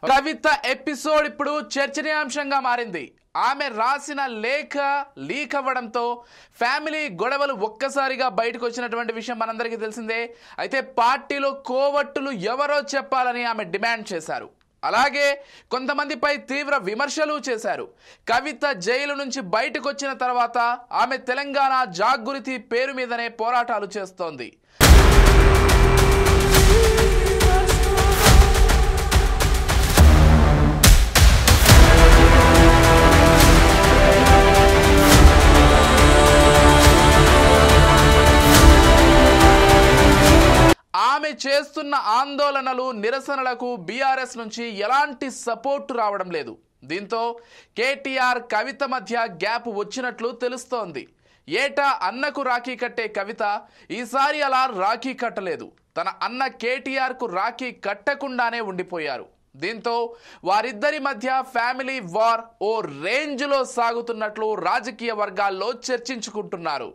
కవిత episode ఇప్పుడు చర్చనీయాంశంగా మారింది. ఆమె రాసిన లేఖ లీక్ అవ్వడంతో ఫ్యామిలీ గొడవలు ఒక్కసారిగా బయటకు వచ్చినటువంటి విషయం మనందరికీ తెలిసిందే. అయితే పార్టీలో కోవట్టులు ఎవరో చెప్పాలని ఆమె డిమాండ్ చేశారు. అలాగే కొంతమందిపై తీవ్ర విమర్శలు చేశారు. కవిత జైలు నుంచి బయటకు వచ్చిన తర్వాత ఆమె తెలంగాణ జాగృతి పేరు మీదనే పోరాటాలు చేస్తోంది. ఆమె చేస్తున్న ఆందోళనలు నిరసనలకు బీఆర్ఎస్ నుంచి ఎలాంటి సపోర్ట్ రావడం లేదు. దీంతో కేటీఆర్ కవిత మధ్య గ్యాప్ వచ్చినట్లు తెలుస్తోంది. ఏటా అన్నకు రాఖీ కట్టే కవిత ఈసారి అలా రాఖీ కట్టలేదు. తన అన్న కేటీఆర్ కు రాఖీ కట్టకుండానే ఉండిపోయారు. దీంతో వారిద్దరి మధ్య ఫ్యామిలీ వార్ ఓ రేంజ్ లో సాగుతున్నట్లు రాజకీయ వర్గాల్లో చర్చించుకుంటున్నారు.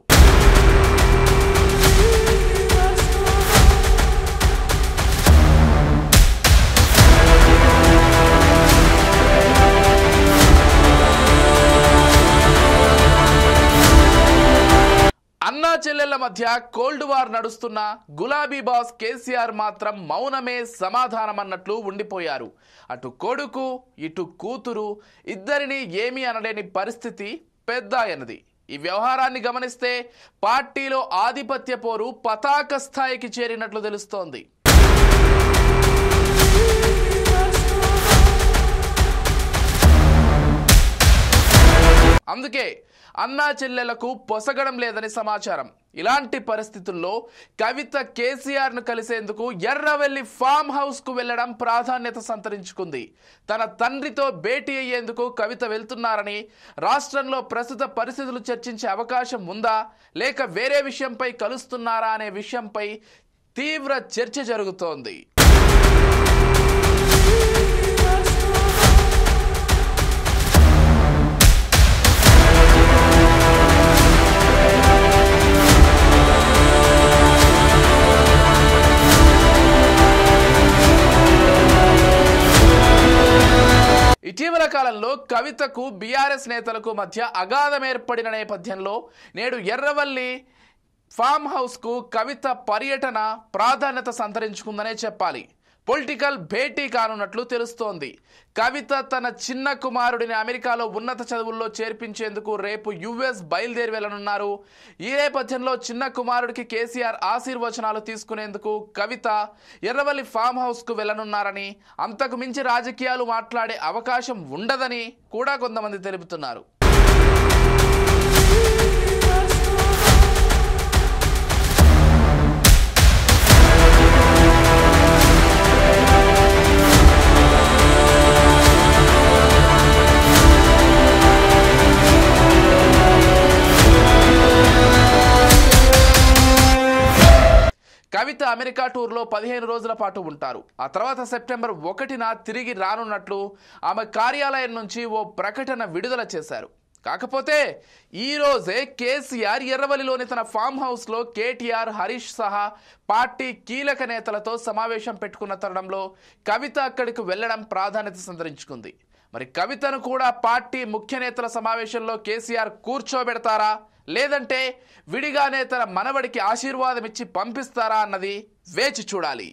అన్నా చెల్లెళ్ల మధ్య కోల్డ్ వార్ నడుస్తున్న గులాబీ బాస్ కేసీఆర్ మాత్రం మౌనమే సమాధానం అన్నట్లు ఉండిపోయారు. అటు కొడుకు ఇటు కూతురు ఇద్దరిని ఏమీ అనలేని పరిస్థితి పెద్దాయనది. ఈ వ్యవహారాన్ని గమనిస్తే పార్టీలో ఆధిపత్య పోరు పతాక స్థాయికి చేరినట్లు తెలుస్తోంది. అందుకే అన్నా చెల్లెలకు పొసగడం లేదని సమాచారం. ఇలాంటి పరిస్థితుల్లో కవిత కేసీఆర్ ను కలిసేందుకు ఎర్రవెల్లి ఫామ్ హౌస్ కు వెళ్లడం ప్రాధాన్యత సంతరించుకుంది. తన తండ్రితో భేటీ అయ్యేందుకు కవిత వెళ్తున్నారని, రాష్ట్రంలో ప్రస్తుత పరిస్థితులు చర్చించే అవకాశం ఉందా లేక వేరే విషయంపై కలుస్తున్నారా అనే విషయంపై తీవ్ర చర్చ జరుగుతోంది. ఇటీవల కాలంలో కవితకు బీఆర్ఎస్ నేతలకు మధ్య అగాధం ఏర్పడిన నేపథ్యంలో నేడు ఎర్రవల్లి ఫామ్ హౌస్ కు కవిత పర్యటన ప్రాధాన్యత సంతరించుకుందనే చెప్పాలి. పొలిటికల్ భేటీ కానున్నట్లు తెలుస్తోంది. కవిత తన చిన్న కుమారుడిని అమెరికాలో ఉన్నత చదువుల్లో చేర్పించేందుకు రేపు యుఎస్ బయలుదేరి వెళ్లనున్నారు. ఈ నేపథ్యంలో చిన్న కుమారుడికి కేసీఆర్ ఆశీర్వచనాలు తీసుకునేందుకు కవిత ఎర్రవల్లి ఫామ్ హౌస్ కు వెళ్లనున్నారని, అంతకు మించి రాజకీయాలు మాట్లాడే అవకాశం ఉండదని కూడా కొంతమంది తెలుపుతున్నారు. కవిత అమెరికా టూర్లో 15 రోజుల పాటు ఉంటారు. ఆ తర్వాత సెప్టెంబర్ 1న తిరిగి రానున్నట్లు ఆమె కార్యాలయం నుంచి ఓ ప్రకటన విడుదల చేశారు. కాకపోతే ఈ రోజే కేసీఆర్ ఎర్రవల్లిలోని తన ఫామ్ హౌస్ లో కేటీఆర్, హరీష్ సహా పార్టీ కీలక నేతలతో సమావేశం పెట్టుకున్న తరుణంలో కవిత అక్కడికి వెళ్లడం ప్రాధాన్యత సంతరించుకుంది. మరి కవితను కూడా పార్టీ ముఖ్య నేతల సమావేశంలో కేసీఆర్ కూర్చోబెడతారా లేదంటే విడిగానే తన మనవడికి ఆశీర్వాదం ఇచ్చి పంపిస్తారా అన్నది వేచి చూడాలి.